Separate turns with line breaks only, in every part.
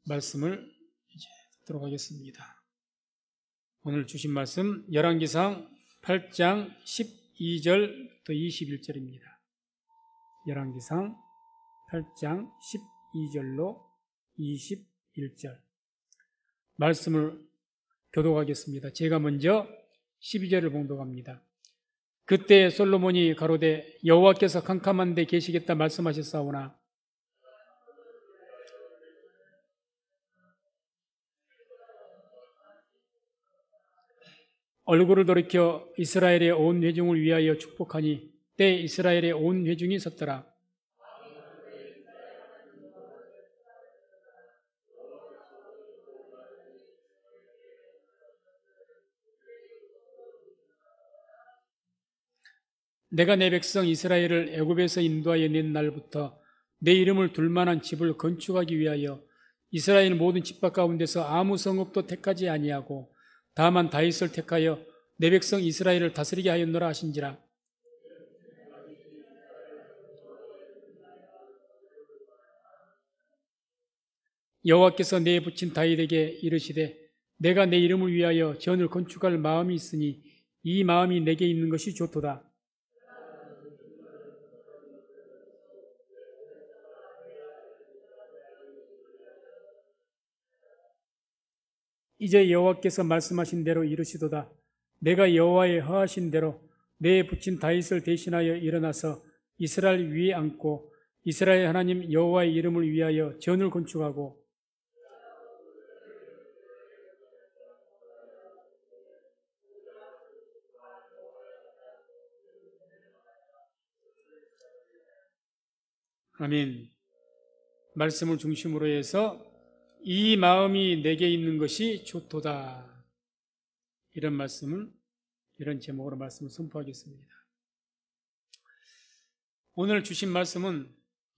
말씀을 이제 듣도록 하겠습니다. 오늘 주신 말씀 열왕기상 8장 12절부터 21절입니다. 열왕기상 8장 12절로 21절 말씀을 교독하겠습니다. 제가 먼저 12절을 봉독합니다. 그때 솔로몬이 가로되 여호와께서 캄캄한 데 계시겠다 말씀하셨사오나 얼굴을 돌이켜 이스라엘의 온 회중을 위하여 축복하니 때 이스라엘의 온 회중이 섰더라. 내가 내 백성 이스라엘을 애굽에서 인도하여 낸 날부터 내 이름을 둘 만한 집을 건축하기 위하여 이스라엘 모든 집합 가운데서 아무 성읍도 택하지 아니하고 다만 다윗을 택하여 내 백성 이스라엘을 다스리게 하였노라 하신지라. 여호와께서 내 붙인 다윗에게 이르시되 내가 내 이름을 위하여 전을 건축할 마음이 있으니 이 마음이 내게 있는 것이 좋도다. 이제 여호와께서 말씀하신 대로 이르시도다. 내가 여호와의 허하신 대로 내 붙인 다윗을 대신하여 일어나서 이스라엘 위에 앉고 이스라엘 하나님 여호와의 이름을 위하여 전을 건축하고 아멘. 말씀을 중심으로 해서 이 마음이 내게 있는 것이 좋도다. 이런 말씀을, 이런 제목으로 말씀을 선포하겠습니다. 오늘 주신 말씀은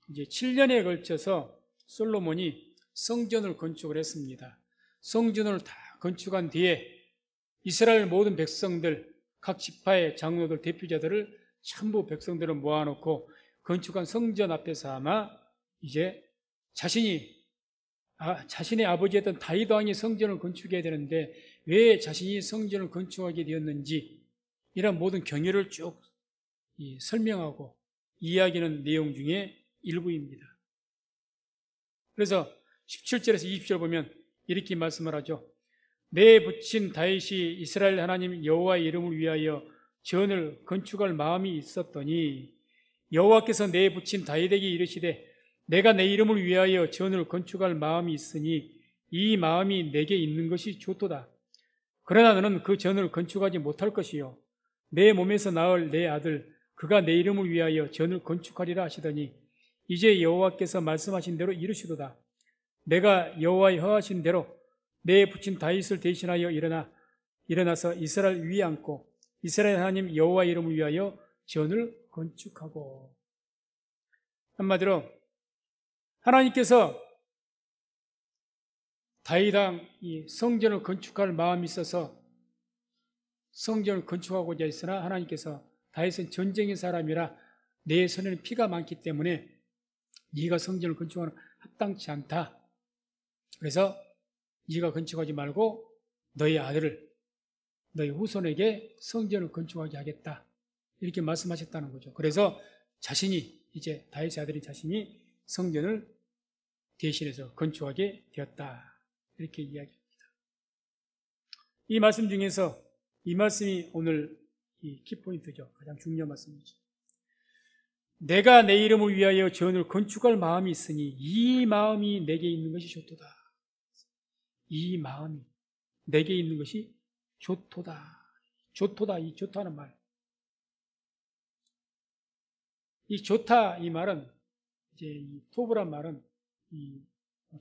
이제 7년에 걸쳐서 솔로몬이 성전을 건축을 했습니다. 성전을 다 건축한 뒤에 이스라엘 모든 백성들, 각 지파의 장로들, 대표자들을 전부 백성들을 모아놓고 건축한 성전 앞에서 아마 이제 자신의 아버지였던 다윗 왕이 성전을 건축해야 되는데 왜 자신이 성전을 건축하게 되었는지 이런 모든 경위를 쭉 설명하고 이야기하는 내용 중에 일부입니다. 그래서 17절에서 20절 보면 이렇게 말씀을 하죠. 내 붙인 다윗이 이스라엘 하나님 여호와의 이름을 위하여 전을 건축할 마음이 있었더니 여호와께서 내 붙인 다윗에게 이르시되 내가 내 이름을 위하여 전을 건축할 마음이 있으니 이 마음이 내게 있는 것이 좋도다. 그러나 너는 그 전을 건축하지 못할 것이요 내 몸에서 낳을 내 아들 그가 내 이름을 위하여 전을 건축하리라 하시더니 이제 여호와께서 말씀하신 대로 이르시도다. 내가 여호와의 허하신 대로 내 붙인 다윗을 대신하여 일어나서 이스라엘 위에 앉고 이스라엘 하나님 여호와의 이름을 위하여 전을 건축하고. 한마디로 하나님께서 다윗 왕이 성전을 건축할 마음이 있어서 성전을 건축하고자 했으나 하나님께서 다윗은 전쟁의 사람이라 내 손에는 피가 많기 때문에 네가 성전을 건축하는 합당치 않다. 그래서 네가 건축하지 말고 너희 아들을 너희 후손에게 성전을 건축하게 하겠다. 이렇게 말씀하셨다는 거죠. 그래서 자신이 이제 다윗의 아들인 자신이 성전을 대신해서 건축하게 되었다. 이렇게 이야기합니다. 이 말씀 중에서 이 말씀이 오늘 이 키포인트죠. 가장 중요한 말씀이죠. 내가 내 이름을 위하여 전을 건축할 마음이 있으니 이 마음이 내게 있는 것이 좋도다. 이 마음이 내게 있는 것이 좋도다. 좋도다. 이 좋다는 말. 이 좋다 이 말은 이제 이 토브란 말은 이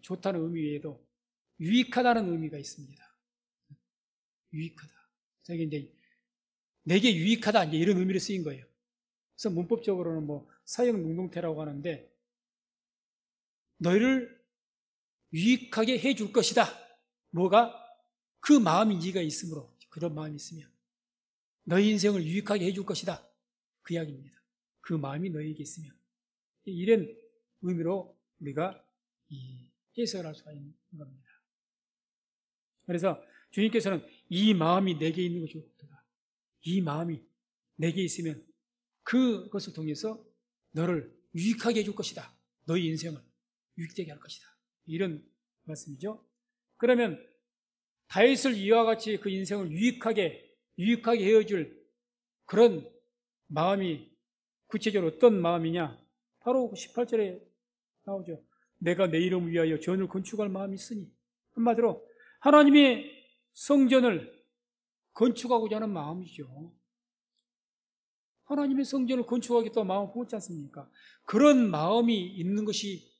좋다는 의미 외에도 유익하다는 의미가 있습니다. 유익하다. 이게 이제 내게 유익하다 이제 이런 의미로 쓰인 거예요. 그래서 문법적으로는 뭐 사형 능동태라고 하는데 너희를 유익하게 해줄 것이다. 뭐가? 그 마음이 네가 있으므로 그런 마음이 있으면 너희 인생을 유익하게 해줄 것이다. 그 이야기입니다. 그 마음이 너희에게 있으면 이런 의미로 우리가 해석을 할 수가 있는 겁니다. 그래서 주님께서는 이 마음이 내게 있는 것이 좋다. 이 마음이 내게 있으면 그것을 통해서 너를 유익하게 해줄 것이다. 너의 인생을 유익되게 할 것이다. 이런 말씀이죠. 그러면 다윗을 이와 같이 그 인생을 유익하게 헤어줄 그런 마음이 구체적으로 어떤 마음이냐? 바로 18절에 나오죠. 내가 내 이름을 위하여 전을 건축할 마음이 있으니, 한마디로 하나님의 성전을 건축하고자 하는 마음이죠. 하나님의 성전을 건축하겠다는 마음을 품었지 않습니까? 그런 마음이 있는 것이,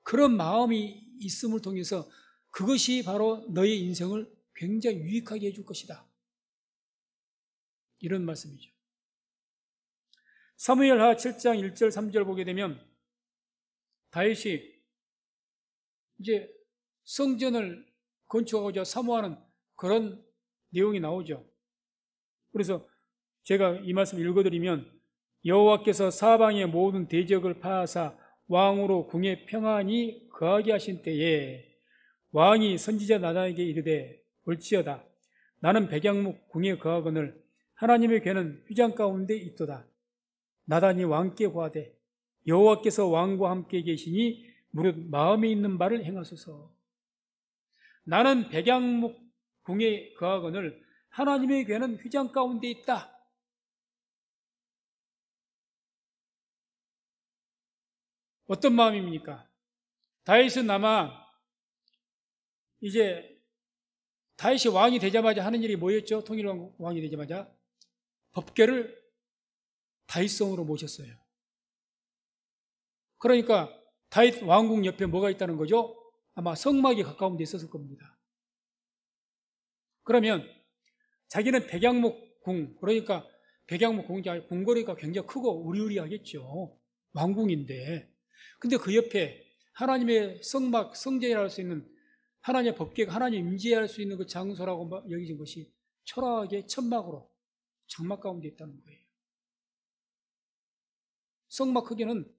그런 마음이 있음을 통해서 그것이 바로 너의 인생을 굉장히 유익하게 해줄 것이다. 이런 말씀이죠. 사무엘하 7장 1절 3절 보게 되면 다윗이 이제 성전을 건축하고자 사모하는 그런 내용이 나오죠. 그래서 제가 이 말씀 읽어드리면, 여호와께서 사방의 모든 대적을 파하사 왕으로 궁에 평안히 거하게 하신 때에 왕이 선지자 나단에게 이르되, 볼지어다 나는 백양목 궁에 거하거늘 하나님의 궤는 휘장 가운데 있도다. 나단이 왕께 고하되 여호와께서 왕과 함께 계시니 무릇 마음에 있는 바를 행하소서. 나는 백양목 궁에 거하거늘 하나님의 궤는 휘장 가운데 있다. 어떤 마음입니까? 다윗은 아마 이제 다윗이 왕이 되자마자 하는 일이 뭐였죠? 통일 왕이 되자마자 법궤를 다윗성으로 모셨어요. 그러니까 다윗 왕궁 옆에 뭐가 있다는 거죠? 아마 성막이 가까운 데 있었을 겁니다. 그러면 자기는 백양목 궁, 그러니까 백양목 궁이 궁궐이가 굉장히 크고 우리우리하겠죠. 왕궁인데. 근데 그 옆에 하나님의 성막, 성전이라 할 수 있는 하나님의 법궤가 하나님 임재할 수 있는 그 장소라고 여기진 것이 초라하게 천막으로 장막 가운데 있다는 거예요. 성막 크기는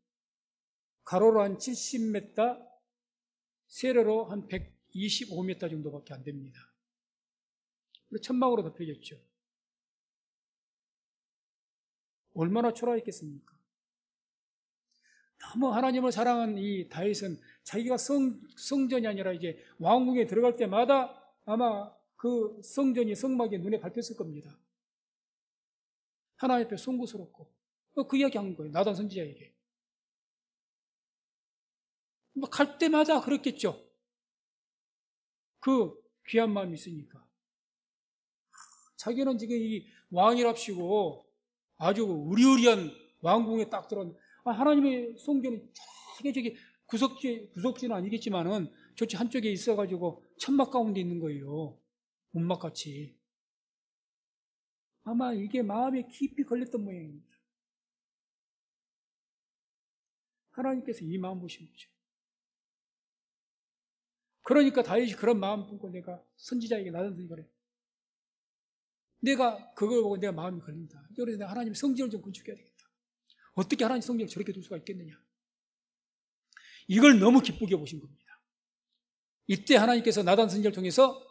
가로로 한 70m, 세로로 한 125m 정도밖에 안 됩니다. 천막으로 덮여졌죠. 얼마나 초라했겠습니까? 너무 하나님을 사랑한 이 다윗은 자기가 성전이 아니라 이제 왕궁에 들어갈 때마다 아마 그 성전이 성막이 눈에 밟혔을 겁니다. 하나님 앞에 송구스럽고 그 이야기 한 거예요. 나단 선지자에게. 갈 때마다 그랬겠죠. 그 귀한 마음이 있으니까. 자기는 지금 이 왕이랍시고 아주 의리의리한 왕궁에 딱 들어온, 하나님의 성전이 저기 구석지는 아니겠지만은 저쪽 한쪽에 있어가지고 천막 가운데 있는 거예요. 문막같이. 아마 이게 마음에 깊이 걸렸던 모양입니다. 하나님께서 이 마음 보신 거죠. 그러니까 다윗이 그런 마음 품고 내가 선지자에게 나단 선지자가 그래. 내가 그걸 보고 내가 마음이 걸린다. 그래서 내가 하나님의 성전을 좀 건축해야 되겠다. 어떻게 하나님 성전을 저렇게 둘 수가 있겠느냐. 이걸 너무 기쁘게 보신 겁니다. 이때 하나님께서 나단 선지자를 통해서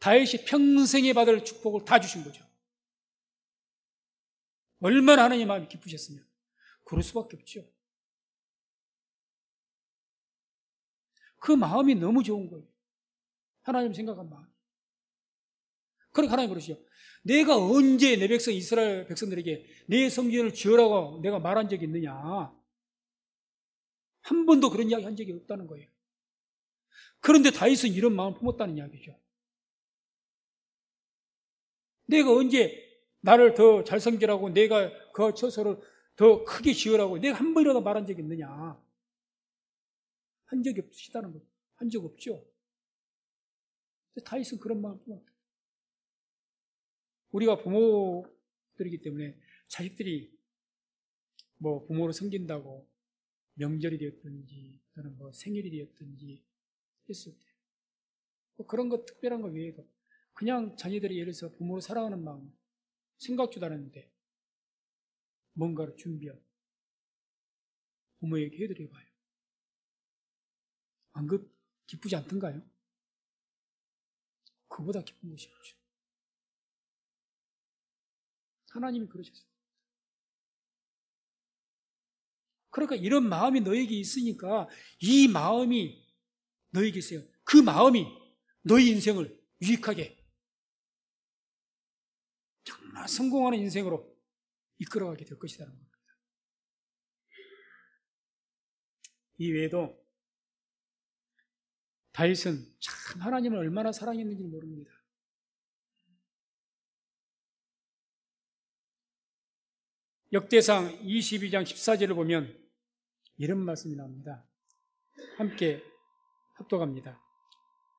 다윗이 평생에 받을 축복을 다 주신 거죠. 얼마나 하나님의 마음이 기쁘셨으면 그럴 수밖에 없죠. 그 마음이 너무 좋은 거예요. 하나님 생각한 마음. 그러니까 하나님 그러시죠. 내가 언제 내 백성 이스라엘 백성들에게 내 성전을 지으라고 내가 말한 적이 있느냐. 한 번도 그런 이야기 한 적이 없다는 거예요. 그런데 다윗은 이런 마음을 품었다는 이야기죠. 내가 언제 나를 더 잘 섬기라고 내가 그 처소를 더 크게 지으라고 내가 한 번이라도 말한 적이 있느냐. 한 적이 없으시다는 거죠. 한 적 없죠. 다윗은 그런 마음을 품었다. 우리가 부모들이기 때문에 자식들이 뭐 부모를 섬긴다고 명절이 되었든지 또는 뭐 생일이 되었든지 했을 때 뭐 그런 것 특별한 거 외에도 그냥 자녀들이 예를 들어서 부모를 사랑하는 마음 생각지도 않았는데 뭔가를 준비한 부모에게 해드려봐요. 안 기쁘지 않던가요? 그보다 기쁜 것이 없죠. 하나님이 그러셨어요. 그러니까 이런 마음이 너에게 있으니까 이 마음이 너에게 있어요. 그 마음이 너의 인생을 유익하게 정말 성공하는 인생으로 이끌어가게 될 것이라는 겁니다. 이 외에도 다윗은 참 하나님을 얼마나 사랑했는지 모릅니다. 역대상 22장 14절을 보면 이런 말씀이 나옵니다. 함께 합독합니다.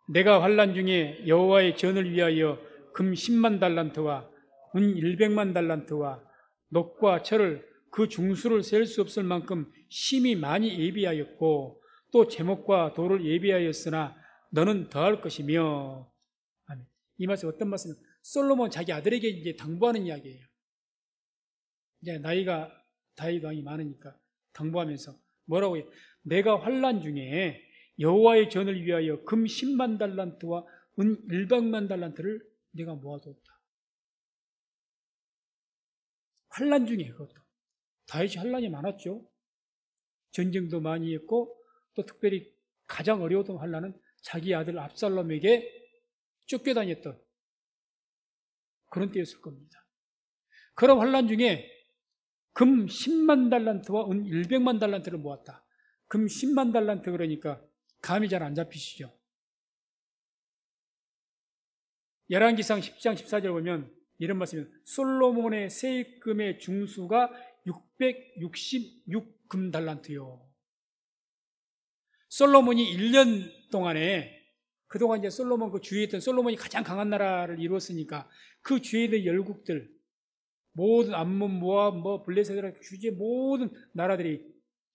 내가 환난 중에 여호와의 전을 위하여 금 10만 달란트와 은 100만 달란트와 녹과 철을 그 중수를 셀 수 없을 만큼 심히 많이 예비하였고 또 제목과 돌을 예비하였으나 너는 더할 것이며. 아멘. 이 말씀 어떤 말씀이에요? 솔로몬 자기 아들에게 이제 당부하는 이야기예요. 이제 나이가 다윗 왕이 많으니까 당부하면서 뭐라고 해요? 내가 환난 중에 여호와의 전을 위하여 금 10만 달란트와 은 100만 달란트를 내가 모아두었다. 환난 중에 그것도. 다윗이 환난이 많았죠. 전쟁도 많이 했고 또 특별히 가장 어려웠던 환난은 자기 아들 압살롬에게 쫓겨다녔던 그런 때였을 겁니다. 그런 환난 중에 금 10만 달란트와 은 100만 달란트를 모았다. 금 10만 달란트 그러니까 감이 잘 안 잡히시죠? 열왕기상 10장 14절 보면 이런 말씀이에요. 솔로몬의 세금의 중수가 666금 달란트요. 솔로몬이 1년 동안에 그동안 이제 솔로몬 그 주위에 있던 솔로몬이 가장 강한 나라를 이루었으니까 그 주위에 있는 열국들 모든 암몬, 모압, 블레셋이라 주제 모든 나라들이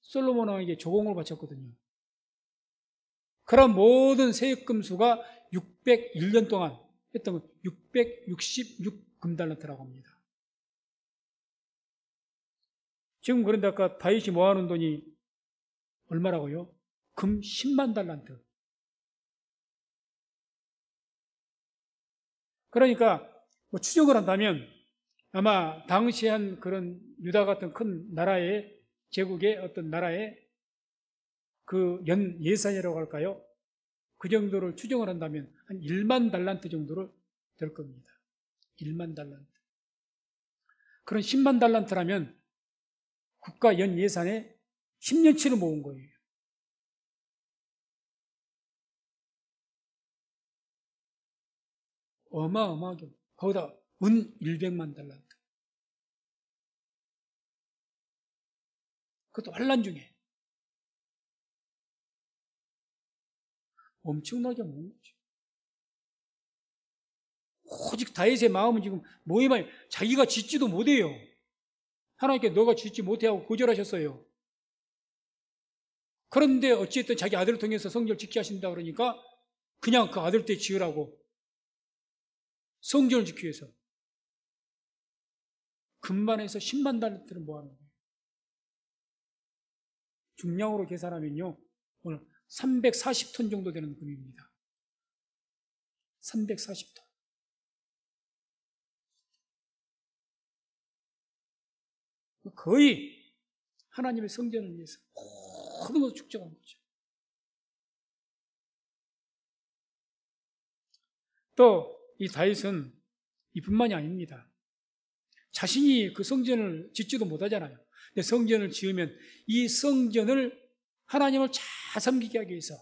솔로몬 왕에게 조공을 바쳤거든요. 그런 모든 세금수가 601년 동안 했던 건 666금달란트라고 합니다. 지금 그런데 아까 다윗이 모아놓은 돈이 얼마라고요? 금 10만 달란트. 그러니까 뭐 추정을 한다면 아마 당시 한 그런 유다 같은 큰 나라의 제국의 어떤 나라의 그 연 예산이라고 할까요? 그 정도를 추정을 한다면 한 1만 달란트 정도로 될 겁니다. 1만 달란트. 그런 10만 달란트라면 국가 연 예산에 10년치를 모은 거예요. 어마어마하게. 거기다 은 100만 달란트. 그것도 환난 중에. 엄청나게 모은 거죠. 오직 다윗의 마음은 지금 뭐에만 자기가 짓지도 못해요. 하나님께 너가 짓지 못해 하고 거절하셨어요. 그런데 어찌됐든 자기 아들을 통해서 성전을 짓게 하신다 그러니까 그냥 그 아들 때 지으라고 성전을 짓기 위해서 금반에서 10만 달란트를 모아놓은 거예요. 중량으로 계산하면요 오늘 340톤 정도 되는 금입니다. 340톤. 거의 하나님의 성전을 위해서 모든 것을 축적한 거죠. 또 이 다윗은 이뿐만이 아닙니다. 자신이 그 성전을 짓지도 못하잖아요. 근데 성전을 지으면 이 성전을 하나님을 잘 섬기게 하기 위해서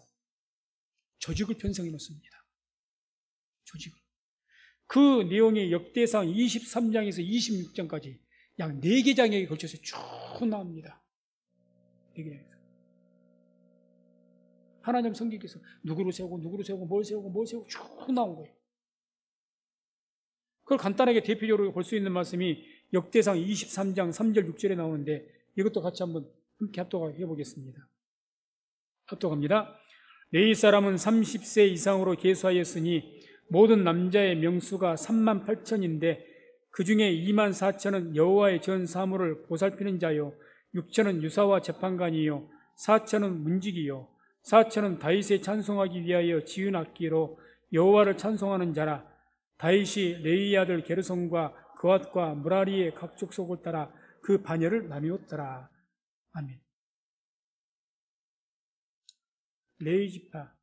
조직을 편성해 놓습니다. 조직을. 그 내용이 역대상 23장에서 26장까지 약 4개 장에 걸쳐서 쭉 나옵니다. 4개 장에서. 하나님 섬기기 위해서 누구를 세우고 뭘 세우고 쭉 나온 거예요. 그걸 간단하게 대표적으로 볼 수 있는 말씀이 역대상 23장 3절 6절에 나오는데 이것도 같이 한번 함께 합독해 보겠습니다. 합독합니다. 레위 사람은 30세 이상으로 계수하였으니 모든 남자의 명수가 3만 8천인데 그 중에 2만 4천은 여호와의 전 사물을 보살피는 자요 6천은 유사와 재판관이요 4천은 문지기요 사천은 다윗에 찬송하기 위하여 지은 악기로 여호와를 찬송하는 자라. 다윗이 레위 아들 게르손과 그앗과 무라리의 각 족속을 따라 그 반열을 나누었더라. 아멘. 레위 지파,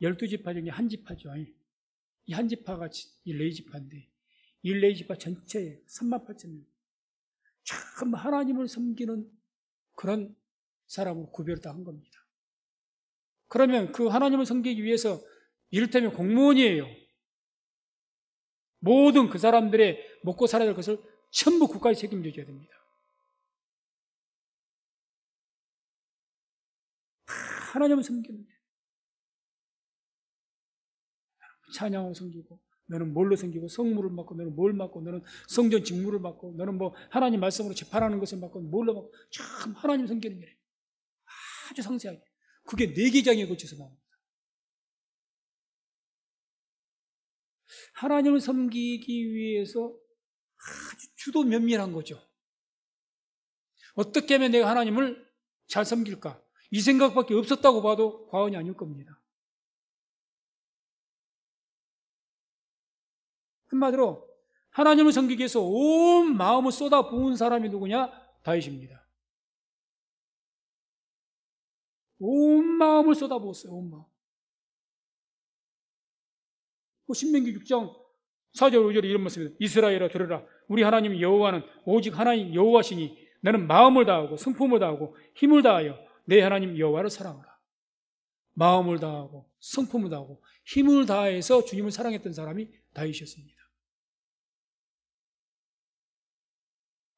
12지파 중에 한 지파죠. 이 한 지파가 이 레위 지파인데, 이 레위 지파 전체에 38,000명, 참 하나님을 섬기는 그런 사람으로 구별을 한 겁니다. 그러면 그 하나님을 섬기기 위해서 이를테면 공무원이에요. 모든 그 사람들의 먹고 살아야 될 것을 전부 국가에 책임져 줘야 됩니다. 하나님을 섬기는 데 찬양을 섬기고, 너는 뭘로 섬기고, 성물을 맡고, 너는 뭘 맡고, 너는 성전 직무를 맡고, 너는 뭐 하나님 말씀으로 재판하는 것을 맡고, 뭘로 맡고, 참 하나님 섬기는 일이에요. 아주 상세하게. 그게 4개장에 걸쳐서 나옵니다. 하나님을 섬기기 위해서 아주 주도 면밀한 거죠. 어떻게 하면 내가 하나님을 잘 섬길까? 이 생각밖에 없었다고 봐도 과언이 아닐 겁니다. 한마디로 하나님을 섬기기 위해서 온 마음을 쏟아 부은 사람이 누구냐? 다윗입니다. 온 마음을 쏟아 부었어요. 온 마음. 신명기 6장 4절 5절에 이런 말씀입니다. 이스라엘아 들으라. 우리 하나님 여호와는 오직 하나님 여호와시니 너는 마음을 다하고 성품을 다하고 힘을 다하여 내 하나님 여호와를 사랑하라. 마음을 다하고 성품을 다하고 힘을 다해서 주님을 사랑했던 사람이 다윗이었습니다.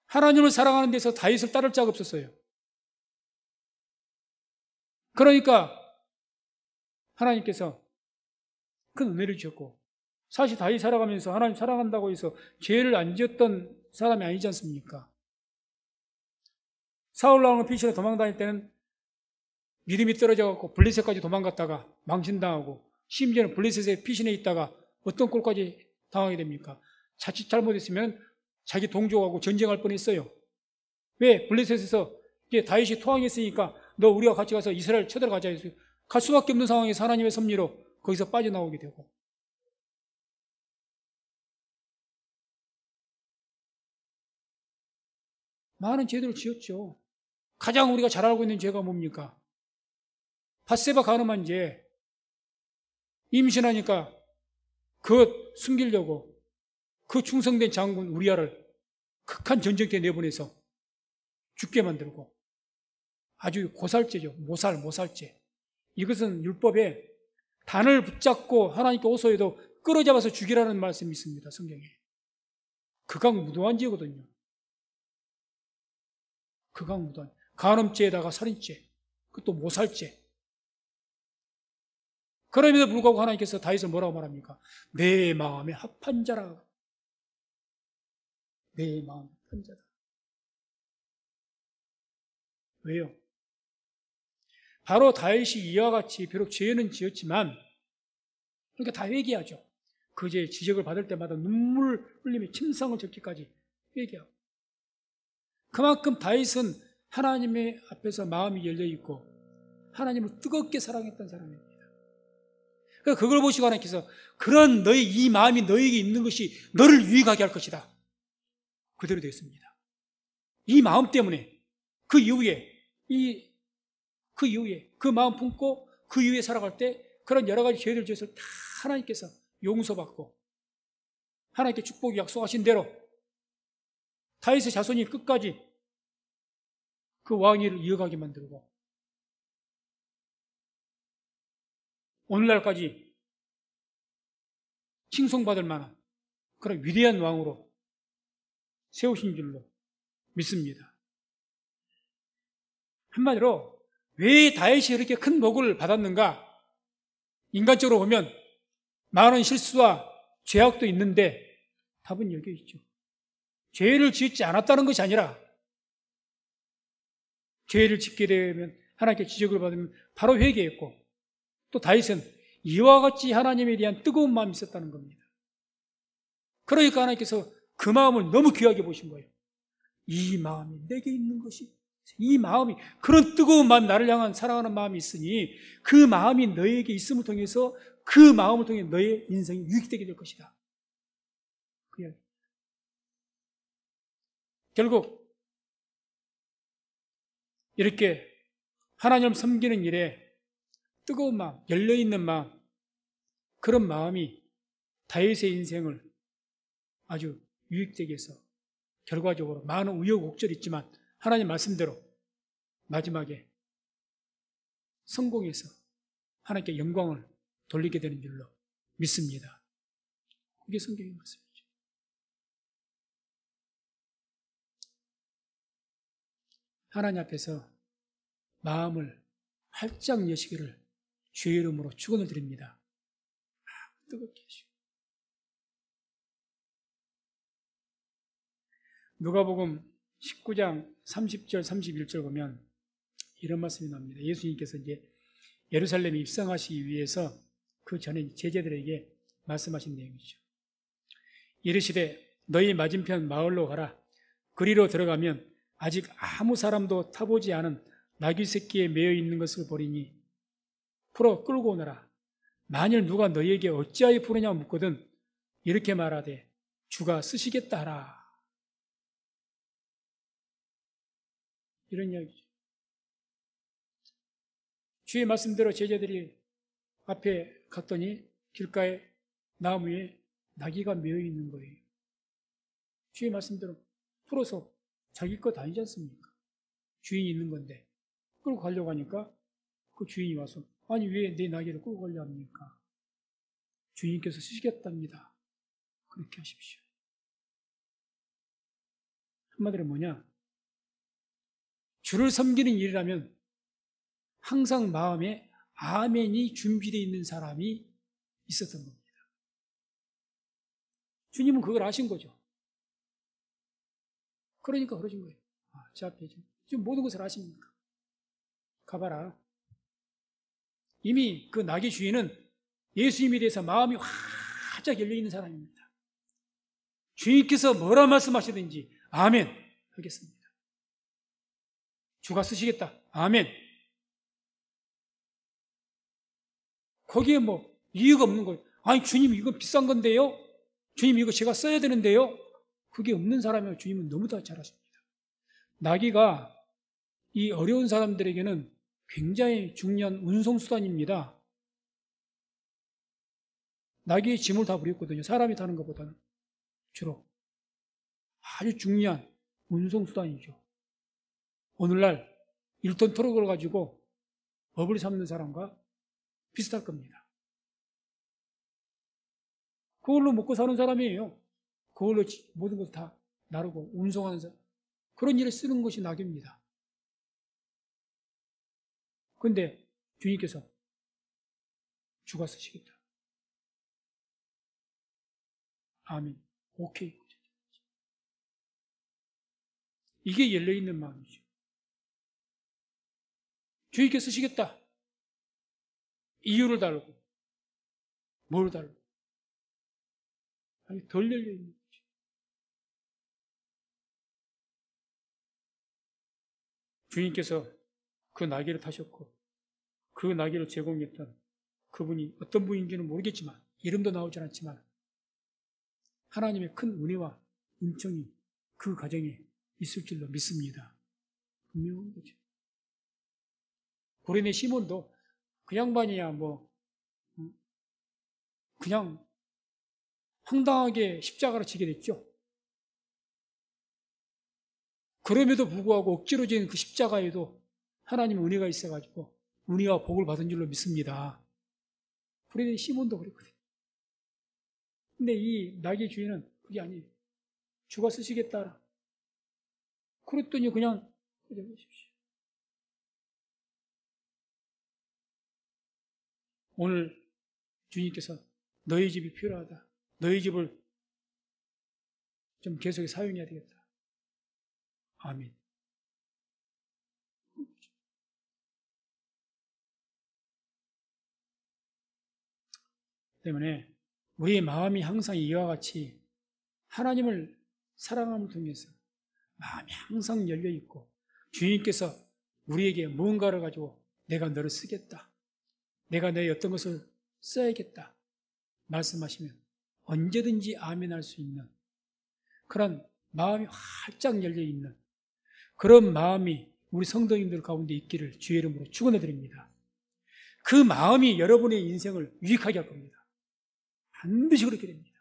하나님을 사랑하는 데서 다윗을 따를 자가 없었어요. 그러니까 하나님께서 큰 은혜를 주셨고, 사실 다윗 살아가면서 하나님 사랑한다고 해서 죄를 안 지었던 사람이 아니지 않습니까? 사울 왕을 피신해 도망다닐 때는 믿음이 떨어져갖고 블레셋까지 도망갔다가 망신당하고, 심지어는 블레셋에 피신해 있다가 어떤 꼴까지 당하게 됩니까? 자칫 잘못했으면 자기 동족하고 전쟁할 뻔했어요. 왜? 블레셋에서 다윗이 토항했으니까 너 우리와 같이 가서 이스라엘 쳐들어가자 해서 갈 수밖에 없는 상황에서 하나님의 섭리로 거기서 빠져나오게 되고, 많은 죄들을 지었죠. 가장 우리가 잘 알고 있는 죄가 뭡니까? 밧세바 간음한 죄. 임신하니까 그것 숨기려고 그 충성된 장군 우리아를 극한 전쟁터에 내보내서 죽게 만들고, 아주 고살죄죠. 모살죄. 이것은 율법에 단을 붙잡고 하나님께 호소해도 끌어잡아서 죽이라는 말씀이 있습니다. 성경에. 극악무도한 죄거든요. 극악무도한. 간음죄에다가 살인죄, 그것도 모살죄. 그럼에도 불구하고 하나님께서 다윗을 뭐라고 말합니까? 내 마음에 합한 자라. 내 마음에 합한 자다. 왜요? 바로 다윗이 이와 같이 비록 죄는 지었지만, 그러니까 다 회개하죠. 그 죄 지적을 받을 때마다 눈물 흘리며 침상을 적기까지 회개하고. 그만큼 다윗은 하나님의 앞에서 마음이 열려있고 하나님을 뜨겁게 사랑했던 사람입니다. 그러니까 그걸 보시고 하나님께서 그런 너의 이 마음이 너에게 있는 것이 너를 유익하게 할 것이다. 그대로 되었습니다. 이 마음 때문에 그 이후에 그 마음 품고 그 이후에 살아갈 때 그런 여러 가지 죄를 지어서 다 하나님께서 용서받고 하나님께 축복이 약속하신 대로 다윗의 자손이 끝까지 그 왕위를 이어가게 만들고 오늘날까지 칭송받을 만한 그런 위대한 왕으로 세우신 줄로 믿습니다. 한마디로 왜 다윗이 이렇게 큰 복을 받았는가? 인간적으로 보면 많은 실수와 죄악도 있는데 답은 여기 있죠. 죄를 짓지 않았다는 것이 아니라 죄를 짓게 되면 하나님께 지적을 받으면 바로 회개했고 또 다윗은 이와 같이 하나님에 대한 뜨거운 마음이 있었다는 겁니다. 그러니까 하나님께서 그 마음을 너무 귀하게 보신 거예요. 이 마음이 내게 있는 것이 이 마음이, 그런 뜨거운 마음, 나를 향한 사랑하는 마음이 있으니 그 마음이 너에게 있음을 통해서 그 마음을 통해 너의 인생이 유익되게 될 것이다. 그 이야기. 결국 이렇게 하나님을 섬기는 일에 뜨거운 마음, 열려있는 마음, 그런 마음이 다윗의 인생을 아주 유익되게 해서 결과적으로 많은 우여곡절이 있지만 하나님 말씀대로 마지막에 성공해서 하나님께 영광을 돌리게 되는 줄로 믿습니다. 그게 성경의 말씀이죠. 하나님 앞에서 마음을 활짝 여시기를 주의 이름으로 축원을 드립니다. 뜨겁게 하시고. 누가복음 19장 30절 31절 보면 이런 말씀이 나옵니다. 예수님께서 이제 예루살렘에 입성하시기 위해서 그 전에 제자들에게 말씀하신 내용이죠. 이르시되 너희 맞은편 마을로 가라. 그리로 들어가면 아직 아무 사람도 타보지 않은 나귀 새끼에 매여 있는 것을 보리니 풀어 끌고 오너라. 만일 누가 너희에게 어찌하여 푸느냐 묻거든 이렇게 말하되 주가 쓰시겠다 하라. 이런 이야기죠. 주의 말씀대로 제자들이 앞에 갔더니 길가에 나무에 나귀가 매여 있는 거예요. 주의 말씀대로 풀어서 자기 것 아니지 않습니까? 주인이 있는 건데 끌고 가려고 하니까 그 주인이 와서 아니 왜 내 나귀를 끌고 가려 합니까? 주인께서 쓰시겠답니다. 그렇게 하십시오. 한마디로 뭐냐? 주를 섬기는 일이라면 항상 마음에 아멘이 준비되어 있는 사람이 있었던 겁니다. 주님은 그걸 아신 거죠. 그러니까 그러신 거예요. 제 앞에 지금 모든 것을 아십니까? 가봐라. 이미 그 나귀 주인은 예수님에 대해서 마음이 활짝 열려있는 사람입니다. 주님께서 뭐라 말씀하시든지 아멘 하겠습니다. 주가 쓰시겠다. 아멘. 거기에 뭐 이유가 없는 거예요. 아니 주님 이거 비싼 건데요. 주님 이거 제가 써야 되는데요. 그게 없는 사람이면 주님은 너무 다 잘하십니다. 나귀가 이 어려운 사람들에게는 굉장히 중요한 운송수단입니다. 나귀의 짐을 다 부렸거든요. 사람이 타는 것보다는 주로 아주 중요한 운송수단이죠. 오늘날 1톤 트럭을 가지고 업을 삼는 사람과 비슷할 겁니다. 그걸로 먹고 사는 사람이에요. 그걸로 모든 것을 다 나르고 운송하는 사람. 그런 일에 쓰는 것이 나귀입니다. 그런데 주님께서 주가 쓰시겠다. 아멘. 오케이. 이게 열려있는 마음이죠. 주님께 쓰시겠다. 이유를 달고 뭘 달고 아니 덜 열려있는 거죠. 주님께서 그 나귀를 타셨고 그 나귀를 제공했던 그분이 어떤 분인지는 모르겠지만 이름도 나오지 않았지만 하나님의 큰 은혜와 은총이 그 가정에 있을 줄로 믿습니다. 분명한 거죠. 고레네 시몬도 그 양반이야 뭐 그냥 황당하게 십자가를 지게 됐죠. 그럼에도 불구하고 억지로 지은 그 십자가에도 하나님의 은혜가 있어가지고 은혜와 복을 받은 줄로 믿습니다. 고레네 시몬도 그랬거든요. 근데 이 나귀 주인은 그게 아니에요. 주가 쓰시겠다. 그랬더니 그냥 가져가십시오. 오늘 주님께서 너희 집이 필요하다. 너희 집을 좀 계속 사용해야 되겠다. 아멘. 때문에 우리의 마음이 항상 이와 같이 하나님을 사랑함을 통해서 마음이 항상 열려있고 주님께서 우리에게 무언가를 가지고 내가 너를 쓰겠다, 내가 너의 어떤 것을 써야겠다 말씀하시면 언제든지 아멘할 수 있는 그런 마음이 활짝 열려있는 그런 마음이 우리 성도님들 가운데 있기를 주의 이름으로 축원해 드립니다. 그 마음이 여러분의 인생을 유익하게 할 겁니다. 반드시 그렇게 됩니다.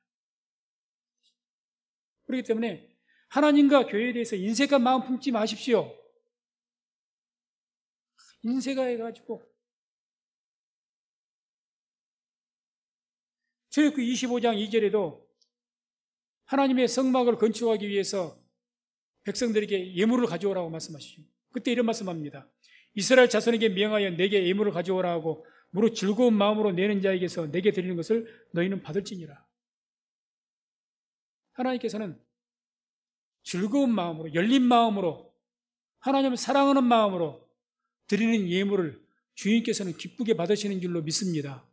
그렇기 때문에 하나님과 교회에 대해서 인색한 마음 품지 마십시오. 인색해가지고 출애굽기 25장 2절에도 하나님의 성막을 건축하기 위해서 백성들에게 예물을 가져오라고 말씀하시죠. 그때 이런 말씀합니다. 이스라엘 자손에게 명하여 내게 예물을 가져오라 하고 무릇 즐거운 마음으로 내는 자에게서 내게 드리는 것을 너희는 받을지니라. 하나님께서는 즐거운 마음으로, 열린 마음으로, 하나님을 사랑하는 마음으로 드리는 예물을 주님께서는 기쁘게 받으시는 줄로 믿습니다.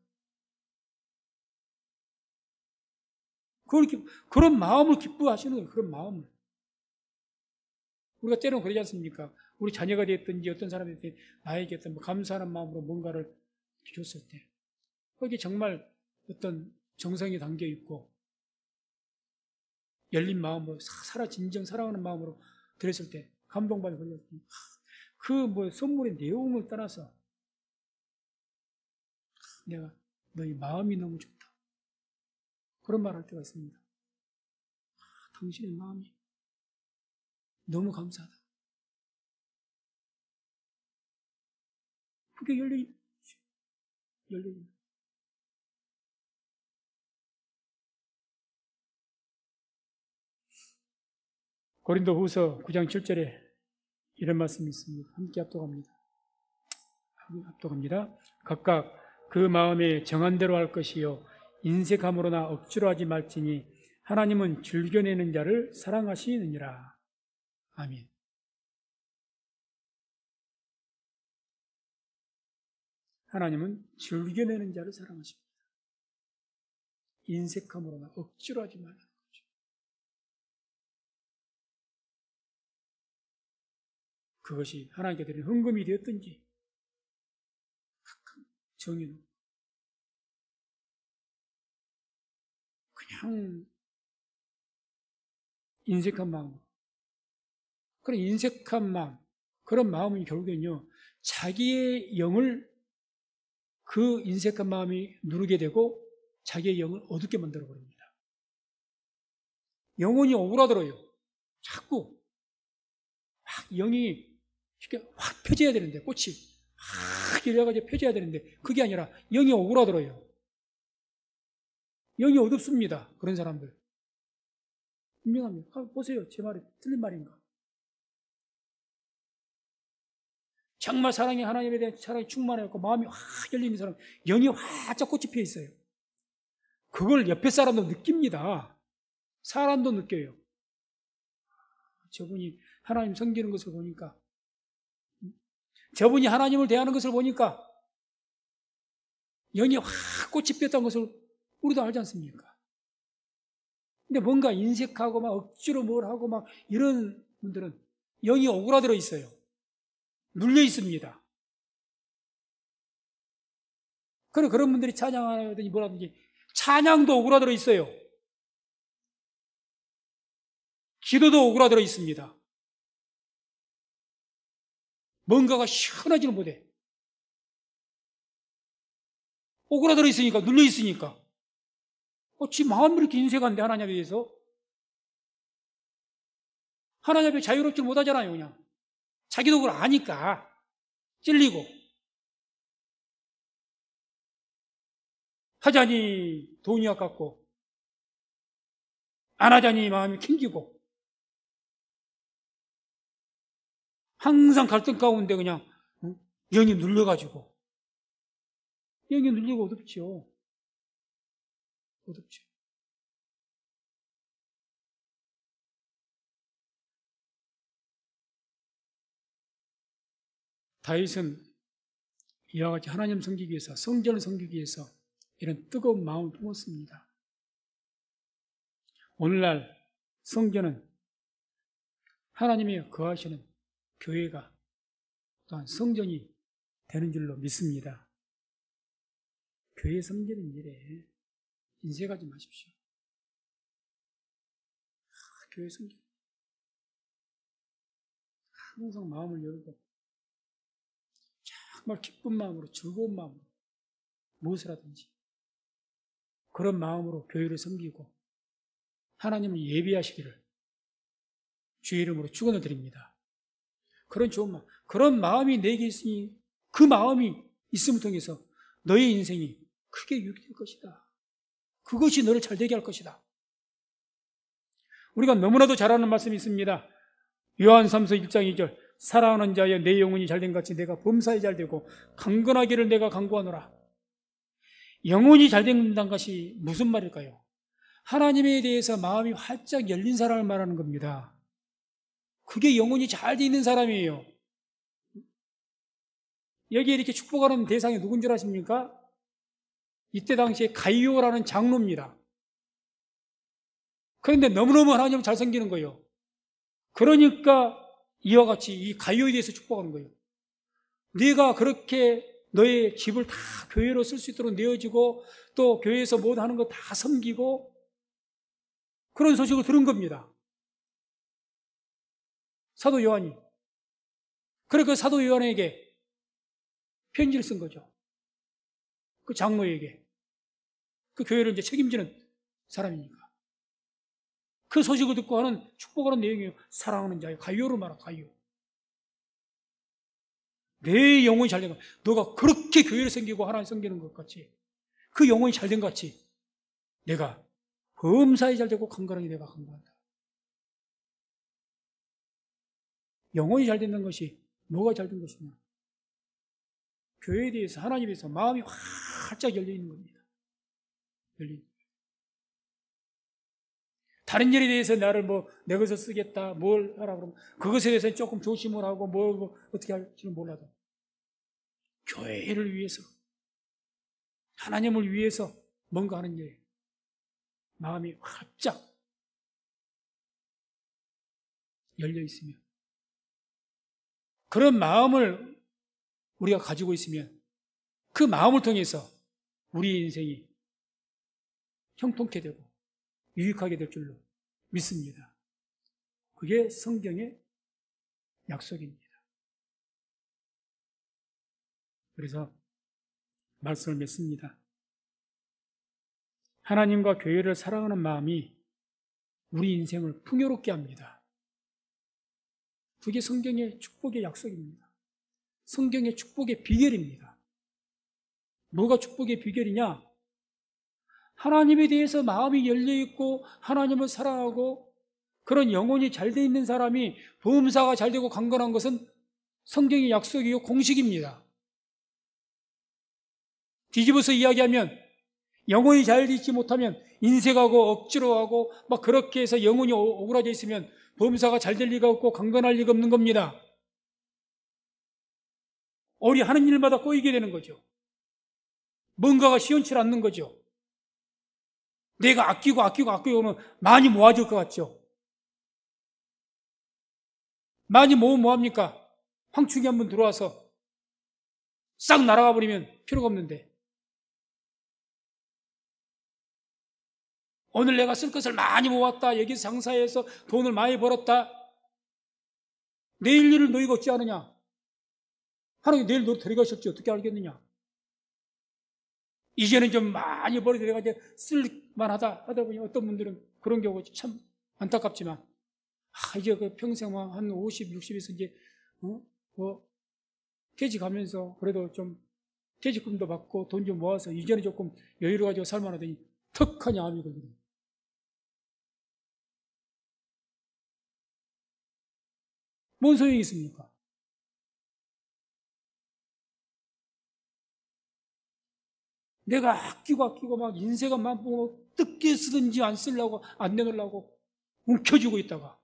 그런 마음을 기뻐하시는 거예요. 그런 마음을. 우리가 때로는 그러지 않습니까? 우리 자녀가 됐든지 어떤 사람이 됐든지 나에게 어떤 감사하는 마음으로 뭔가를 줬을 때 거기에 정말 어떤 정성이 담겨 있고 열린 마음으로 진정 사랑하는 마음으로 드렸을 때 감동받아 걸렸더니 그 선물의 내용을 떠나서 내가 너희 마음이 너무 좋다. 그런 말 할 때가 있습니다. 당신의 마음이 너무 감사하다. 그게 열려있는 고린도후서 9장 7절에 이런 말씀이 있습니다. 함께 합독합니다. 각각 그 마음에 정한 대로 할 것이요 인색함으로나 억지로 하지 말지니 하나님은 즐겨내는 자를 사랑하시느니라. 아멘. 하나님은 즐겨내는 자를 사랑하십니다. 인색함으로나 억지로 하지 말라는 거죠. 그것이 하나님께 드린 헌금이 되었든지 정의는 그냥 인색한 마음, 그런 인색한 마음, 그런 마음은 결국엔요 자기의 영을 그 인색한 마음이 누르게 되고 자기의 영을 어둡게 만들어 버립니다. 영혼이 오그라들어요. 자꾸 막 영이 이렇게 확 펴져야 되는데 꽃이 확 열려가지고 펴져야 되는데 그게 아니라 영이 오그라들어요. 영이 어둡습니다. 그런 사람들 분명합니다. 보세요. 제 말이 틀린 말인가? 정말 사랑이 하나님에 대한 사랑이 충만하고 마음이 확 열리는 사람, 영이 활짝 꽃이 피어 있어요. 그걸 옆에 사람도 느낍니다. 사람도 느껴요. 저분이 하나님 섬기는 것을 보니까, 저분이 하나님을 대하는 것을 보니까 영이 확 꽃이 피었다는 것을 우리도 알지 않습니까? 근데 뭔가 인색하고 막 억지로 뭘 하고 막 이런 분들은 영이 오그라들어 있어요. 눌려 있습니다. 그런 분들이 찬양하든지 뭐라든지 찬양도 오그라들어 있어요. 기도도 오그라들어 있습니다. 뭔가가 시원하지는 못해. 오그라들어 있으니까, 눌려 있으니까. 지 마음이 이렇게 인색한데, 하나님에 대해서. 하나님 앞에 자유롭지 못하잖아요, 그냥. 자기도 그걸 아니까. 찔리고. 하자니 돈이 아깝고, 안 하자니 마음이 캥기고, 항상 갈등 가운데 그냥, 영이 눌려가지고. 영이 눌리고 어둡죠. 어둡죠. 다윗은 이와 같이 하나님 섬기기 위해서, 성전을 섬기기 위해서 이런 뜨거운 마음을 품었습니다. 오늘날 성전은 하나님이 거하시는 교회가 또한 성전이 되는 줄로 믿습니다. 교회 섬기는 일에 인색하지 마십시오. 교회 섬기 항상 마음을 열고 정말 기쁜 마음으로 즐거운 마음으로 무엇을 하든지 그런 마음으로 교회를 섬기고 하나님을 예비하시기를 주의 이름으로 축원을 드립니다. 그런 좋은 마음, 그런 마음이 내게 있으니 그 마음이 있음을 통해서 너의 인생이 크게 유익될 것이다. 그것이 너를 잘되게 할 것이다. 우리가 너무나도 잘 아는 말씀이 있습니다. 요한 3서 1장 2절 사랑하는 자여 내 영혼이 잘된 같이 내가 범사에 잘되고 강건하기를 내가 간구하노라. 영혼이 잘된다는 것이 무슨 말일까요? 하나님에 대해서 마음이 활짝 열린 사람을 말하는 겁니다. 그게 영혼이 잘 돼 있는 사람이에요. 여기에 이렇게 축복하는 대상이 누군 줄 아십니까? 이때 당시에 가이오라는 장로입니다. 그런데 너무너무 하나님을 잘 섬기는 거예요. 그러니까 이와 같이 이 가이오에 대해서 축복하는 거예요. 네가 그렇게 너의 집을 다 교회로 쓸 수 있도록 내어지고 또 교회에서 모두 하는 거 다 섬기고 그런 소식을 들은 겁니다. 사도 요한이. 그래서 그 사도 요한에게 편지를 쓴 거죠. 그 장로에게. 그 교회를 이제 책임지는 사람이니까. 그 소식을 듣고 하는 축복하는 내용이에요. 사랑하는 자요. 가이오를 말하 가이오. 내 영혼이 잘된 것. 너가 그렇게 교회를 섬기고 하나님 섬기는 것 같이 그 영혼이 잘된 것 같이 내가 범사에 잘되고 강건하게 내가 강구한다. 영혼이 잘된다는 것이 뭐가 잘된 것이냐? 교회에 대해서 하나님에 대해서 마음이 활짝 열려있는 겁니다. 열린. 다른 일에 대해서 나를 내 것을 쓰겠다, 뭘 하라 그러면 그것에 대해서 조금 조심을 하고 어떻게 할지는 몰라도 교회를 위해서 하나님을 위해서 뭔가 하는 일 마음이 활짝 열려 있으면 그런 마음을 우리가 가지고 있으면 그 마음을 통해서 우리의 인생이 형통케 되고 유익하게 될 줄로 믿습니다. 그게 성경의 약속입니다. 그래서 말씀을 맺습니다. 하나님과 교회를 사랑하는 마음이 우리 인생을 풍요롭게 합니다. 그게 성경의 축복의 약속입니다. 성경의 축복의 비결입니다. 뭐가 축복의 비결이냐? 하나님에 대해서 마음이 열려있고 하나님을 사랑하고 그런 영혼이 잘 돼 있는 사람이 범사가 잘 되고 강건한 것은 성경의 약속이요 공식입니다. 뒤집어서 이야기하면 영혼이 잘 돼 있지 못하면 인색하고 억지로 하고 막 그렇게 해서 영혼이 오그라져 있으면 범사가 잘 될 리가 없고 강건할 리가 없는 겁니다. 우리 하는 일마다 꼬이게 되는 거죠. 뭔가가 시원치 않는 거죠. 내가 아끼고 오면 많이 모아질 것 같죠. 많이 모으면 뭐합니까? 황충이 한번 들어와서 싹 날아가 버리면 필요가 없는데 오늘 내가 쓸 것을 많이 모았다. 여기서 장사해서 돈을 많이 벌었다. 내일 일을 너희가 어찌 하느냐? 하나님 내일 너 데려가실지 어떻게 알겠느냐? 이제는 좀 많이 벌어서 내가 이제 쓸만하다 하다 보니 어떤 분들은 그런 경우 참 안타깝지만 이제 그 평생 한 50, 60에서 이제 퇴직하면서 그래도 좀 퇴직금도 받고 돈 좀 모아서 이제는 조금 여유를 가지고 살만하더니 턱하니 암이 걸리거든요. 뭔 소용이 있습니까? 내가 아끼고 막 인쇄가 많고 뜯게 쓰든지 안 쓰려고 안 내놓으려고 움켜쥐고 있다가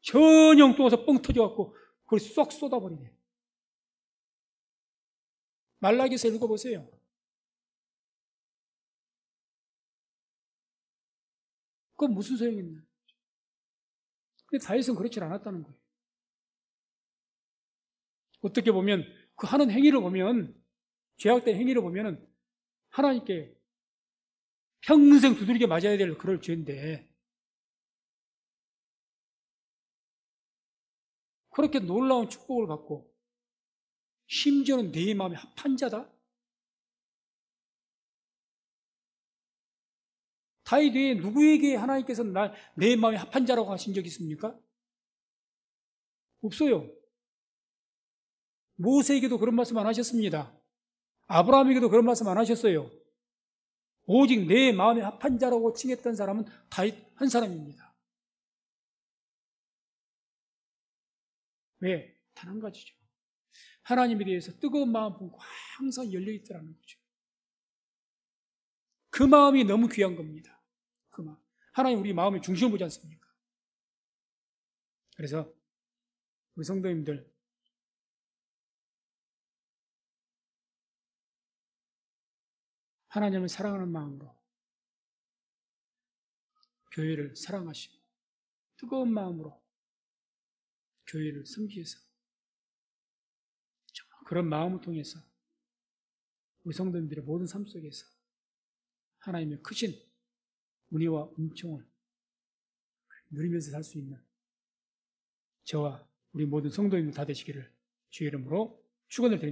전혀 또 와서 뻥 터져갖고 그걸 쏙 쏟아버리네. 말라기서 읽어보세요. 그건 무슨 소용이 있나? 근데 다윗은 그렇지 않았다는 거예요. 어떻게 보면 그 하는 행위를 보면, 죄악된 행위를 보면은 하나님께 평생 두들겨 맞아야 될 그럴 죄인데, 그렇게 놀라운 축복을 받고 심지어는 내 마음에 합한 자다? 다윗 외에 누구에게 하나님께서 내 마음에 합한 자라고 하신 적 있습니까? 없어요. 모세에게도 그런 말씀 안 하셨습니다. 아브라함에게도 그런 말씀 안 하셨어요. 오직 내 마음에 합한 자라고 칭했던 사람은 다윗 한 사람입니다. 왜? 단 한 가지죠. 하나님에 대해서 뜨거운 마음 품고 항상 열려있더라는 거죠. 그 마음이 너무 귀한 겁니다. 그 마음. 하나님 우리 마음의 중심을 보지 않습니까? 그래서 우리 성도님들, 하나님을 사랑하는 마음으로 교회를 사랑하시고 뜨거운 마음으로 교회를 섬기셔서 그런 마음을 통해서 우리 성도님들의 모든 삶 속에서 하나님의 크신 은혜와 은총을 누리면서 살 수 있는 저와 우리 모든 성도님들 다 되시기를 주의 이름으로 축원을 드립니다.